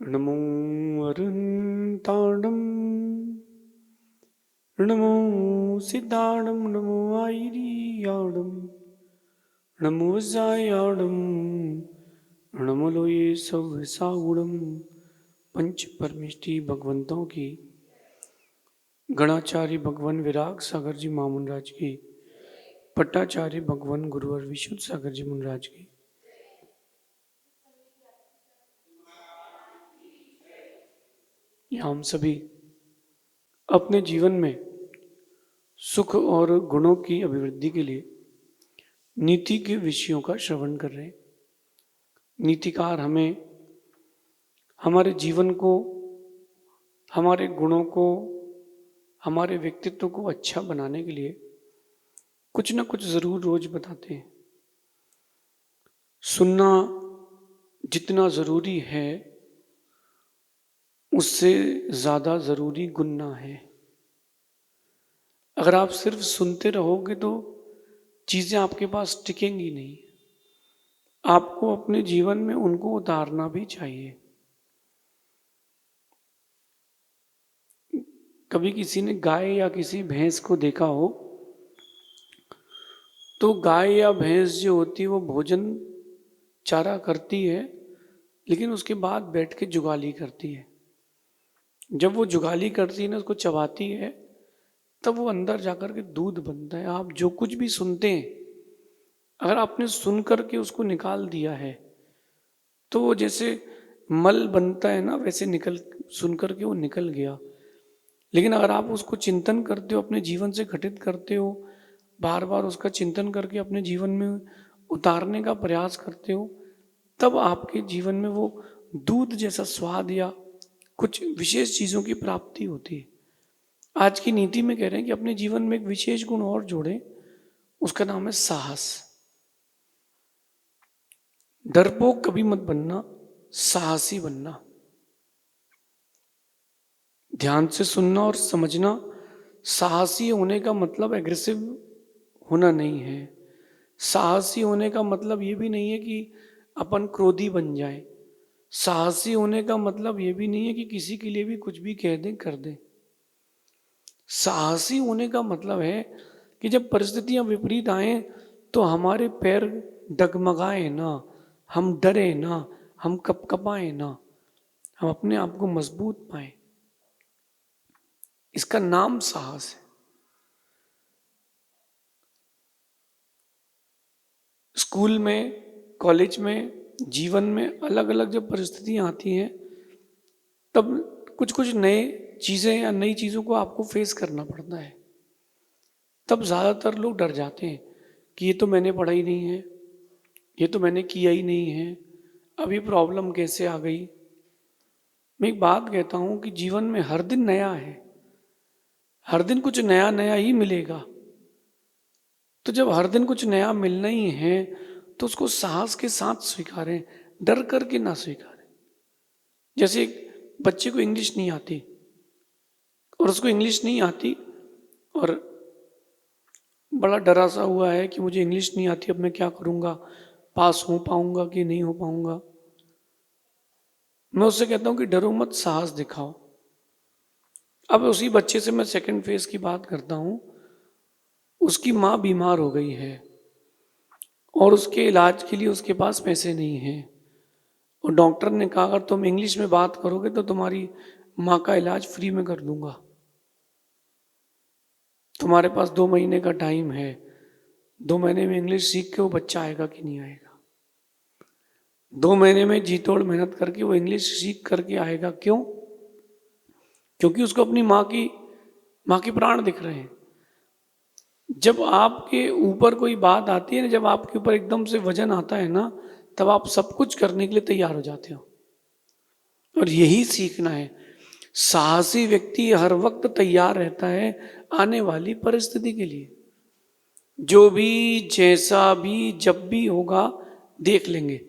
नमो अरहन्ताणं नमो सिद्धाणं नमो आयर्याणं नमो वज्रायाणं नमो लोये सौसागुणं। पंच परमेष्टि भगवंतों की, गणाचार्य भगवान विराग सागर जी महामुनराज की, पट्टाचार्य भगवान गुरुवर विशुद्ध सागर जी मुनराज की। हम सभी अपने जीवन में सुख और गुणों की अभिवृद्धि के लिए नीति के विषयों का श्रवण कर रहे हैं। नीतिकार हमें हमारे जीवन को, हमारे गुणों को, हमारे व्यक्तित्व को अच्छा बनाने के लिए कुछ ना कुछ जरूर रोज बताते हैं। सुनना जितना जरूरी है उससे ज्यादा जरूरी गुनना है। अगर आप सिर्फ सुनते रहोगे तो चीजें आपके पास टिकेंगी नहीं। आपको अपने जीवन में उनको उतारना भी चाहिए। कभी किसी ने गाय या किसी भैंस को देखा हो तो गाय या भैंस जो होती है वो भोजन चारा करती है, लेकिन उसके बाद बैठ के जुगाली करती है। जब वो जुगाली करती है ना, उसको चबाती है, तब वो अंदर जाकर के दूध बनता है। आप जो कुछ भी सुनते हैं, अगर आपने सुन करके उसको निकाल दिया है तो वो जैसे मल बनता है ना, वैसे निकल, सुन करके वो निकल गया। लेकिन अगर आप उसको चिंतन करते हो, अपने जीवन से घटित करते हो, बार बार उसका चिंतन करके अपने जीवन में उतारने का प्रयास करते हो, तब आपके जीवन में वो दूध जैसा स्वाद या कुछ विशेष चीजों की प्राप्ति होती है। आज की नीति में कह रहे हैं कि अपने जीवन में एक विशेष गुण और जोड़ें, उसका नाम है साहस। डरपोक कभी मत बनना, साहसी बनना। ध्यान से सुनना और समझना। साहसी होने का मतलब एग्रेसिव होना नहीं है। साहसी होने का मतलब ये भी नहीं है कि अपन क्रोधी बन जाए। साहसी होने का मतलब ये भी नहीं है कि किसी के लिए भी कुछ भी कह दें, कर दें। साहसी होने का मतलब है कि जब परिस्थितियां विपरीत आए तो हमारे पैर डगमगाए ना, हम डरे ना, हम कपकपाए ना, हम अपने आप को मजबूत पाए। इसका नाम साहस है। स्कूल में, कॉलेज में, जीवन में अलग अलग जब परिस्थितियां आती हैं तब कुछ कुछ नए चीजें या नई चीजों को आपको फेस करना पड़ता है। तब ज्यादातर लोग डर जाते हैं कि ये तो मैंने पढ़ा ही नहीं है, ये तो मैंने किया ही नहीं है, अभी प्रॉब्लम कैसे आ गई। मैं एक बात कहता हूं कि जीवन में हर दिन नया है, हर दिन कुछ नया नया ही मिलेगा। तो जब हर दिन कुछ नया मिलना ही है तो उसको साहस के साथ स्वीकारें, डर करके ना स्वीकारें। जैसे एक बच्चे को इंग्लिश नहीं आती और उसको इंग्लिश नहीं आती और बड़ा डरा सा हुआ है कि मुझे इंग्लिश नहीं आती, अब मैं क्या करूंगा, पास हो पाऊंगा कि नहीं हो पाऊंगा। मैं उससे कहता हूं कि डरो मत, साहस दिखाओ। अब उसी बच्चे से मैं सेकंड फेज की बात करता हूं। उसकी माँ बीमार हो गई है और उसके इलाज के लिए उसके पास पैसे नहीं है, और डॉक्टर ने कहा अगर तुम इंग्लिश में बात करोगे तो तुम्हारी माँ का इलाज फ्री में कर दूंगा। तुम्हारे पास 2 महीने का टाइम है, 2 महीने में इंग्लिश सीख के वो बच्चा आएगा कि नहीं आएगा? 2 महीने में जी तोड़ मेहनत करके वो इंग्लिश सीख करके आएगा। क्यों? क्योंकि उसको अपनी माँ की प्राण दिख रहे हैं। जब आपके ऊपर कोई बात आती है ना, जब आपके ऊपर एकदम से वजन आता है ना, तब आप सब कुछ करने के लिए तैयार हो जाते हो। और यही सीखना है। साहसी व्यक्ति हर वक्त तैयार रहता है आने वाली परिस्थिति के लिए। जो भी, जैसा भी, जब भी होगा, देख लेंगे।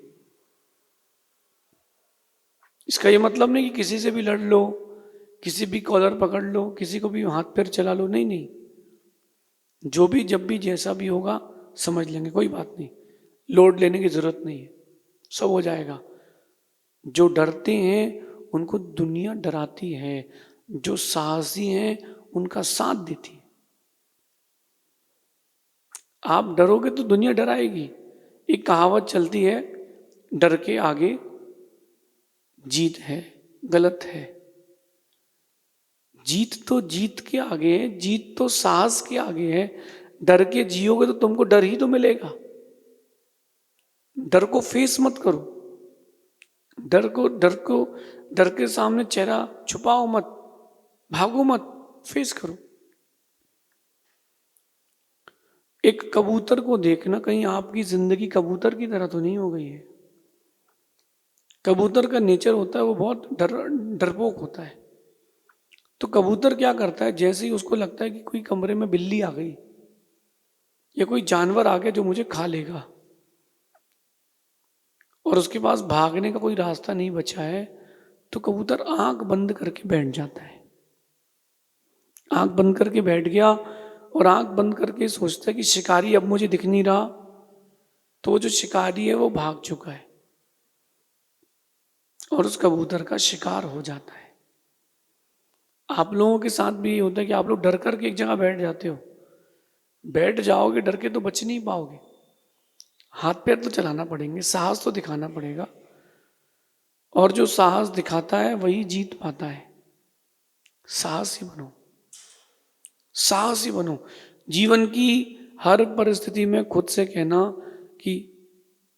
इसका ये मतलब नहीं कि किसी से भी लड़ लो, किसी भी कॉलर पकड़ लो, किसी को भी हाथ पैर चला लो। नहीं नहीं, जो भी, जब भी, जैसा भी होगा समझ लेंगे, कोई बात नहीं। लोड लेने की जरूरत नहीं है, सब हो जाएगा। जो डरते हैं उनको दुनिया डराती है, जो साहसी हैं उनका साथ देती है। आप डरोगे तो दुनिया डराएगी। एक कहावत चलती है, डर के आगे जीत है। गलत है। जीत के आगे है, जीत तो साहस के आगे है। डर के जियोगे तो तुमको डर ही तो मिलेगा। डर को फेस मत करो। डर के सामने चेहरा छुपाओ मत, भागो मत, फेस करो। एक कबूतर को देखना, कहीं आपकी जिंदगी कबूतर की तरह तो नहीं हो गई है। कबूतर का नेचर होता है वो बहुत डरपोक होता है। तो कबूतर क्या करता है, जैसे ही उसको लगता है कि कोई कमरे में बिल्ली आ गई या कोई जानवर आ गया जो मुझे खा लेगा और उसके पास भागने का कोई रास्ता नहीं बचा है, तो कबूतर आंख बंद करके बैठ जाता है। आंख बंद करके बैठ गया और आंख बंद करके सोचता है कि शिकारी अब मुझे दिख नहीं रहा, तो वो जो शिकारी है वो भाग चुका है और उस कबूतर का शिकार हो जाता है। आप लोगों के साथ भी ये होता है कि आप लोग डर करके एक जगह बैठ जाते हो। बैठ जाओगे डर के तो बच नहीं पाओगे। हाथ पैर तो चलाना पड़ेंगे, साहस तो दिखाना पड़ेगा, और जो साहस दिखाता है वही जीत पाता है। साहसी बनो, साहसी बनो। जीवन की हर परिस्थिति में खुद से कहना कि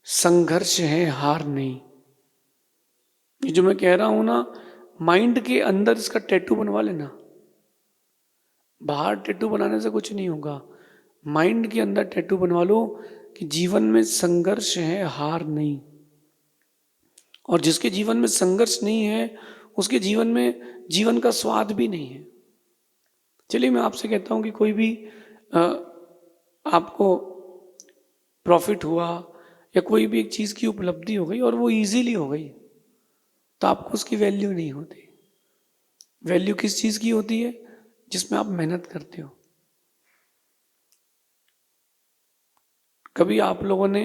संघर्ष है, हार नहीं। ये जो मैं कह रहा हूं ना, माइंड के अंदर इसका टैटू बनवा लेना। बाहर टैटू बनाने से कुछ नहीं होगा, माइंड के अंदर टैटू बनवा लो कि जीवन में संघर्ष है, हार नहीं। और जिसके जीवन में संघर्ष नहीं है उसके जीवन में जीवन का स्वाद भी नहीं है। चलिए मैं आपसे कहता हूं कि कोई भी आपको प्रॉफिट हुआ या कोई भी एक चीज की उपलब्धि हो गई और वो इजीली हो गई, तो आपको उसकी वैल्यू नहीं होती। वैल्यू किस चीज की होती है? जिसमें आप मेहनत करते हो। कभी आप लोगों ने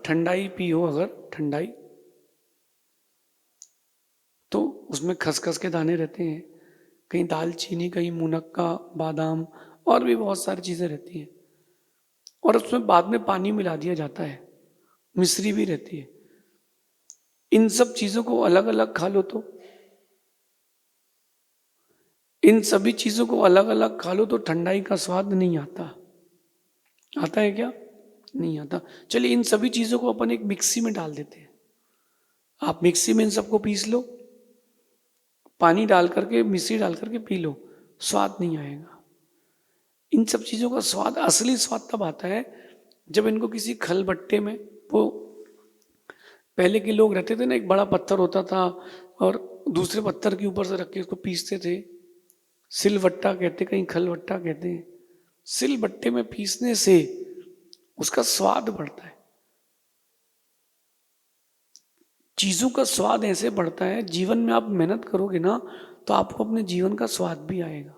ठंडाई पी हो, अगर ठंडाई, तो उसमें खसखस के दाने रहते हैं, कहीं दालचीनी, कहीं मुनक्का, बादाम और भी बहुत सारी चीजें रहती हैं, और उसमें बाद में पानी मिला दिया जाता है, मिश्री भी रहती है। इन सब चीजों को अलग अलग खा लो तो, इन सभी चीजों को अलग अलग खा लो तो ठंडाई का स्वाद नहीं आता। आता है क्या? नहीं आता। चलिए इन सभी चीजों को अपन एक मिक्सी में डाल देते हैं। आप मिक्सी में इन सबको पीस लो, पानी डाल करके, मिश्री डाल करके पी लो, स्वाद नहीं आएगा। इन सब चीजों का स्वाद, असली स्वाद तब आता है जब इनको किसी खलबट्टे में, वो पहले के लोग रहते थे ना, एक बड़ा पत्थर होता था और दूसरे पत्थर के ऊपर से रख के उसको पीसते थे। सिलवट्टा कहते, कहीं खलवट्टा कहते हैं। सिलबट्टे में पीसने से उसका स्वाद बढ़ता है। चीजों का स्वाद ऐसे बढ़ता है, जीवन में आप मेहनत करोगे ना तो आपको अपने जीवन का स्वाद भी आएगा।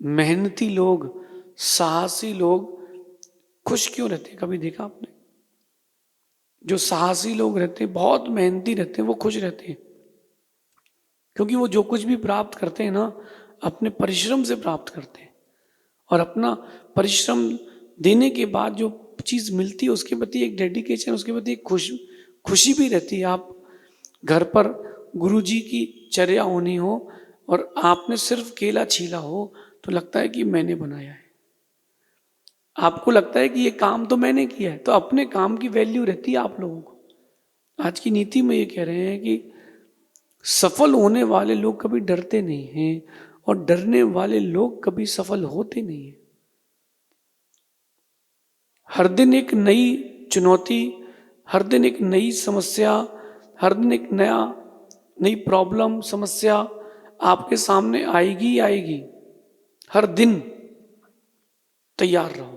मेहनती लोग, साहसी लोग खुश क्यों रहते हैं? कभी देखा आपने? जो साहसी लोग रहते हैं, बहुत मेहनती रहते हैं, वो खुश रहते हैं, क्योंकि वो जो कुछ भी प्राप्त करते हैं ना, अपने परिश्रम से प्राप्त करते हैं। और अपना परिश्रम देने के बाद जो चीज मिलती है उसके प्रति एक डेडिकेशन, उसके प्रति एक खुशी भी रहती है। आप घर पर गुरुजी की चर्या होनी हो और आपने सिर्फ केला छीला हो तो लगता है कि मैंने बनाया है। आपको लगता है कि ये काम तो मैंने किया है, तो अपने काम की वैल्यू रहती है आप लोगों को। आज की नीति में ये कह रहे हैं कि सफल होने वाले लोग कभी डरते नहीं हैं और डरने वाले लोग कभी सफल होते नहीं हैं। हर दिन एक नई चुनौती, हर दिन एक नई समस्या, हर दिन एक नई प्रॉब्लम, समस्या आपके सामने आएगी ही आएगी। हर दिन तैयार रहो।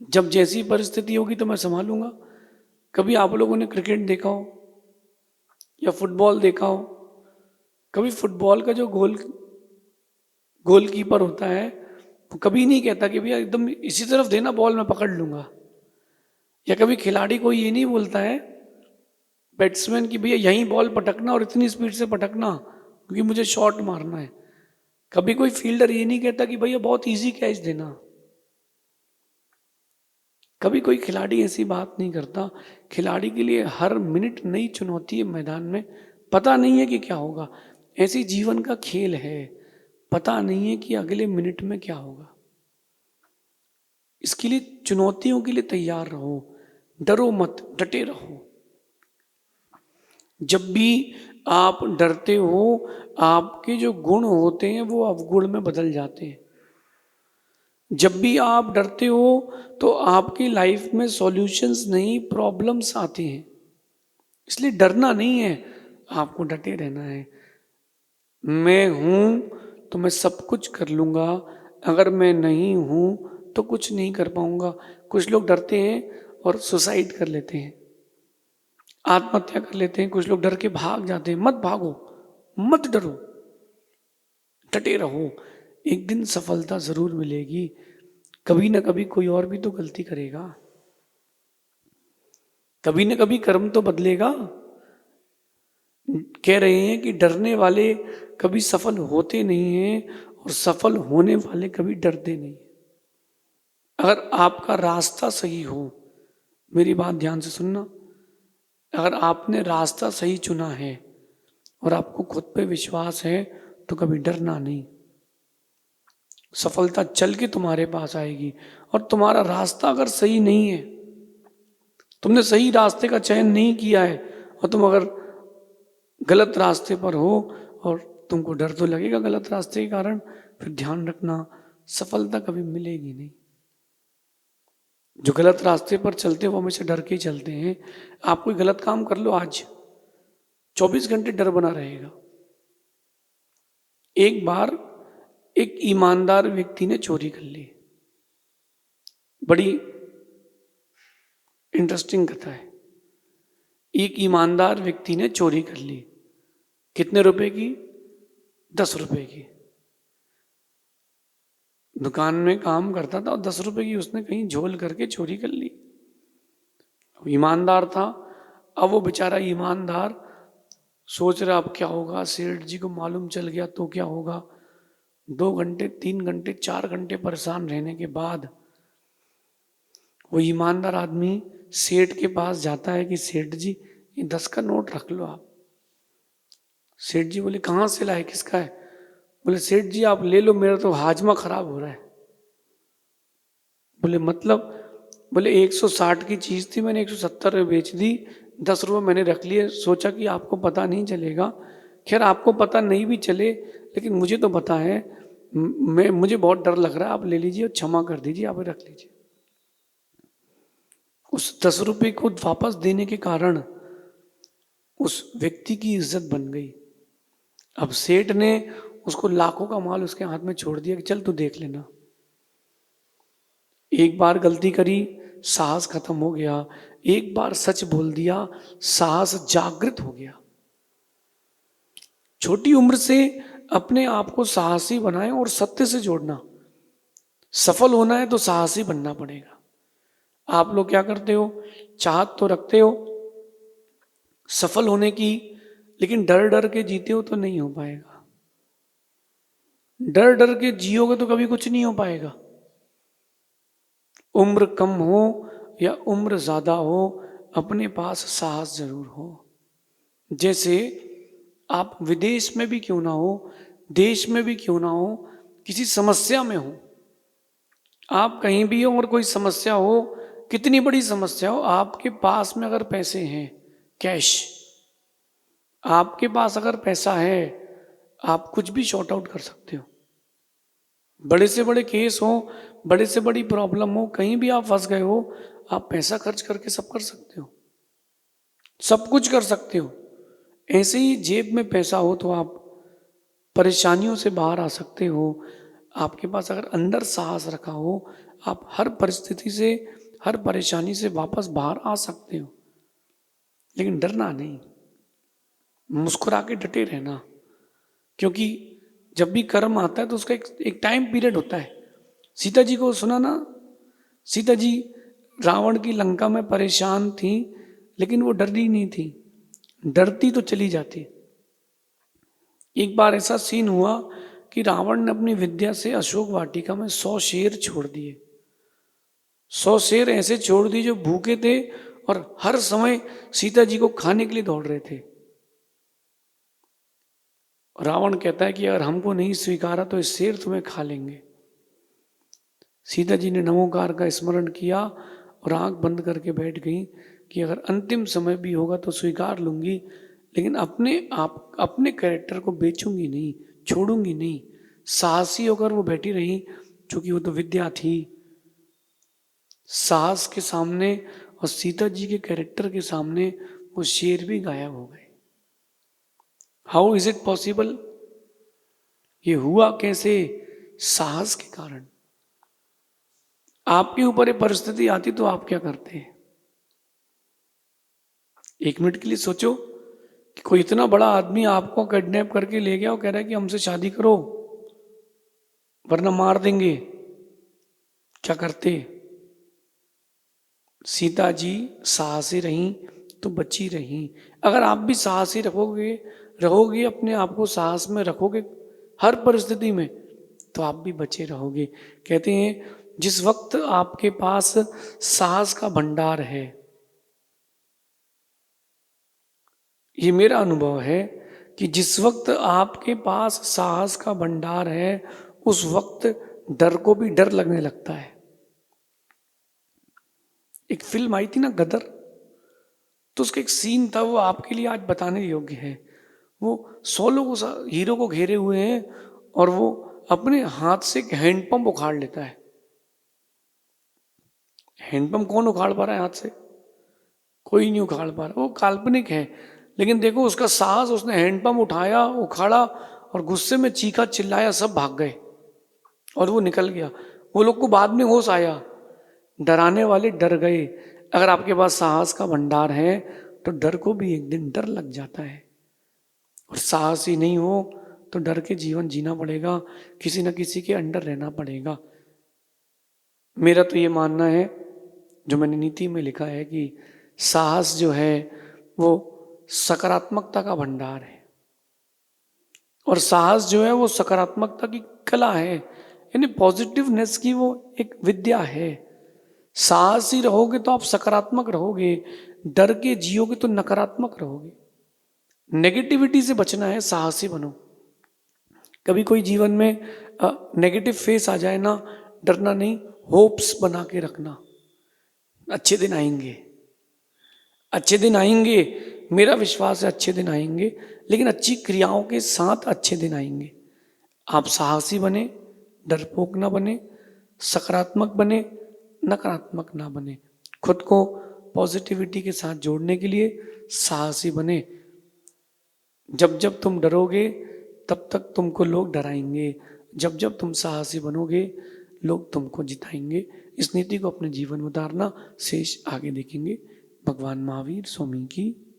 जब जैसी परिस्थिति होगी तो मैं संभालूंगा। कभी आप लोगों ने क्रिकेट देखा हो या फुटबॉल देखा हो? कभी फुटबॉल का जो गोलकीपर होता है वो कभी नहीं कहता कि भैया एकदम इसी तरफ देना बॉल, मैं पकड़ लूंगा। या कभी खिलाड़ी कोई ये नहीं बोलता है बैट्समैन की भैया यहीं बॉल पटकना और इतनी स्पीड से पटकना क्योंकि मुझे शॉट मारना है। कभी कोई फील्डर ये नहीं कहता कि भैया बहुत इजी कैच देना। कभी कोई खिलाड़ी ऐसी बात नहीं करता। खिलाड़ी के लिए हर मिनट नई चुनौती है मैदान में, पता नहीं है कि क्या होगा। ऐसी जीवन का खेल है, पता नहीं है कि अगले मिनट में क्या होगा। इसके लिए चुनौतियों के लिए तैयार रहो, डरो मत, डटे रहो। जब भी आप डरते हो, आपके जो गुण होते हैं वो अवगुण में बदल जाते हैं। जब भी आप डरते हो तो आपकी लाइफ में सॉल्यूशंस नहीं, प्रॉब्लम्स आती हैं। इसलिए डरना नहीं है, आपको डटे रहना है। मैं हूं तो मैं सब कुछ कर लूंगा, अगर मैं नहीं हूं तो कुछ नहीं कर पाऊंगा। कुछ लोग डरते हैं और सुसाइड कर लेते हैं, आत्महत्या कर लेते हैं। कुछ लोग डर के भाग जाते हैं। मत भागो, मत डरो, डटे रहो। एक दिन सफलता जरूर मिलेगी। कभी ना कभी कोई और भी तो गलती करेगा, कभी ना कभी कर्म तो बदलेगा। कह रहे हैं कि डरने वाले कभी सफल होते नहीं हैं और सफल होने वाले कभी डरते नहीं। अगर आपका रास्ता सही हो, मेरी बात ध्यान से सुनना, अगर आपने रास्ता सही चुना है और आपको खुद पे विश्वास है तो कभी डरना नहीं। सफलता चल के तुम्हारे पास आएगी। और तुम्हारा रास्ता अगर सही नहीं है, तुमने सही रास्ते का चयन नहीं किया है और तुम अगर गलत रास्ते पर हो और तुमको डर तो लगेगा गलत रास्ते के कारण, फिर ध्यान रखना सफलता कभी मिलेगी नहीं। जो गलत रास्ते पर चलते हैं वो हमेशा डर के ही चलते हैं। आप कोई गलत काम कर लो, आज 24 घंटे डर बना रहेगा। एक बार एक ईमानदार व्यक्ति ने चोरी कर ली। बड़ी इंटरेस्टिंग कथा है। एक ईमानदार व्यक्ति ने चोरी कर ली। कितने रुपए की? 10 रुपए की। दुकान में काम करता था और 10 रुपए की उसने कहीं झोल करके चोरी कर ली। ईमानदार था। अब वो बेचारा ईमानदार सोच रहा अब क्या होगा, सेठ जी को मालूम चल गया तो क्या होगा। 2 घंटे, 3 घंटे, 4 घंटे परेशान रहने के बाद वो ईमानदार आदमी सेठ के पास जाता है कि सेठ जी ये 10 का नोट रख लो आप। सेठ जी बोले कहाँ से लाए, किसका है? बोले सेठ जी आप ले लो, मेरा तो हाजमा खराब हो रहा है। बोले मतलब? बोले 160 की चीज थी, मैंने 170 में बेच दी, 10 रुपये मैंने रख लिए, सोचा कि आपको पता नहीं चलेगा। खैर आपको पता नहीं भी चले लेकिन मुझे तो पता है, मुझे बहुत डर लग रहा है, आप ले लीजिए और क्षमा कर दीजिए, आप रख लीजिए। उस 10 रुपये को वापस देने के कारण उस व्यक्ति की इज्जत बन गई। अब सेठ ने उसको लाखों का माल उसके हाथ में छोड़ दिया कि चल तू देख लेना। एक बार गलती करी, साहस खत्म हो गया। एक बार सच बोल दिया, साहस जागृत हो गया। छोटी उम्र से अपने आप को साहसी बनाए और सत्य से जोड़ना। सफल होना है तो साहसी बनना पड़ेगा। आप लोग क्या करते हो, चाहत तो रखते हो सफल होने की, लेकिन डर डर के जीते हो तो नहीं हो पाएगा। डर डर के जियोगे तो कभी कुछ नहीं हो पाएगा। उम्र कम हो या उम्र ज्यादा हो, अपने पास साहस जरूर हो। जैसे आप विदेश में भी क्यों ना हो, देश में भी क्यों ना हो, किसी समस्या में हो, आप कहीं भी हो और कोई समस्या हो, कितनी बड़ी समस्या हो, आपके पास में अगर पैसे हैं, कैश, आपके पास अगर पैसा है, आप कुछ भी शॉर्ट आउट कर सकते हो। बड़े से बड़े केस हो, बड़े से बड़ी प्रॉब्लम हो, कहीं भी आप फंस गए हो, आप पैसा खर्च करके सब कर सकते हो, सब कुछ कर सकते हो। ऐसे ही जेब में पैसा हो तो आप परेशानियों से बाहर आ सकते हो। आपके पास अगर अंदर साहस रखा हो, आप हर परिस्थिति से, हर परेशानी से वापस बाहर आ सकते हो। लेकिन डरना नहीं, मुस्कुरा के डटे रहना। क्योंकि जब भी कर्म आता है तो उसका एक टाइम पीरियड होता है। सीता जी को सुना ना, सीता जी रावण की लंका में परेशान थी लेकिन वो डरी नहीं थी। डरती तो चली जाती। एक बार ऐसा सीन हुआ कि रावण ने अपनी विद्या से अशोक वाटिका में 100 शेर छोड़ दिए। 100 शेर ऐसे छोड़ दिए जो भूखे थे और हर समय सीता जी को खाने के लिए दौड़ रहे थे। रावण कहता है कि अगर हमको नहीं स्वीकारा तो ये शेर तुम्हें खा लेंगे। सीता जी ने नमोकार का स्मरण किया और आंख बंद करके बैठ गई कि अगर अंतिम समय भी होगा तो स्वीकार लूंगी, लेकिन अपने कैरेक्टर को बेचूंगी नहीं, छोड़ूंगी नहीं। साहसी होकर वो बैठी रही, क्योंकि वो तो विद्या थी। साहस के सामने और सीता जी के कैरेक्टर के सामने वो शेर भी गायब हो गए। How is it possible? ये हुआ कैसे? साहस के कारण। आपके ऊपर ये परिस्थिति आती तो आप क्या करते हैं? एक मिनट के लिए सोचो कि कोई इतना बड़ा आदमी आपको किडनैप करके ले गया और कह रहा है कि हमसे शादी करो वरना मार देंगे, क्या करते? सीता जी साहसी रहीं तो बची रहीं। अगर आप भी साहसी रहोगे अपने आप को साहस में रखोगे हर परिस्थिति में, तो आप भी बचे रहोगे। कहते हैं जिस वक्त आपके पास साहस का भंडार है, ये मेरा अनुभव है कि जिस वक्त आपके पास साहस का भंडार है उस वक्त डर को भी डर लगने लगता है। एक फिल्म आई थी ना गदर, तो उसका एक सीन था, वो आपके लिए आज बताने योग्य है। वो 100 लोग उस हीरो को घेरे हुए हैं और वो अपने हाथ से एक हैंडपंप उखाड़ लेता है। हैंडपंप कौन उखाड़ पा रहा है हाथ से? कोई नहीं उखाड़ पा रहा, वो काल्पनिक है। लेकिन देखो उसका साहस, उसने हैंडपंप उठाया, उखाड़ा और गुस्से में चीखा चिल्लाया, सब भाग गए और वो निकल गया। वो लोग को बाद में होश आया, डराने वाले डर गए। अगर आपके पास साहस का भंडार है तो डर को भी एक दिन डर लग जाता है। और साहस ही नहीं हो तो डर के जीवन जीना पड़ेगा, किसी न किसी के अंडर रहना पड़ेगा। मेरा तो ये मानना है, जो मैंने नीति में लिखा है, कि साहस जो है वो सकारात्मकता का भंडार है और साहस जो है वो सकारात्मकता की कला है, यानी पॉजिटिवनेस की वो एक विद्या है। साहसी रहोगे तो आप सकारात्मक रहोगे, डर के जियोगे तो नकारात्मक रहोगे। नेगेटिविटी से बचना है, साहसी बनो। कभी कोई जीवन में नेगेटिव फेस आ जाए ना, डरना नहीं, होप्स बना के रखना। अच्छे दिन आएंगे, अच्छे दिन आएंगे, मेरा विश्वास है अच्छे दिन आएंगे, लेकिन अच्छी क्रियाओं के साथ अच्छे दिन आएंगे। आप साहसी बने, डरपोक ना बने, सकारात्मक बने, नकारात्मक ना बने। खुद को पॉजिटिविटी के साथ जोड़ने के लिए साहसी बने। जब जब तुम डरोगे तब तक तुमको लोग डराएंगे, जब जब तुम साहसी बनोगे लोग तुमको जिताएंगे। इस नीति को अपने जीवन में उतारना। शेष आगे देखेंगे। भगवान महावीर स्वामी की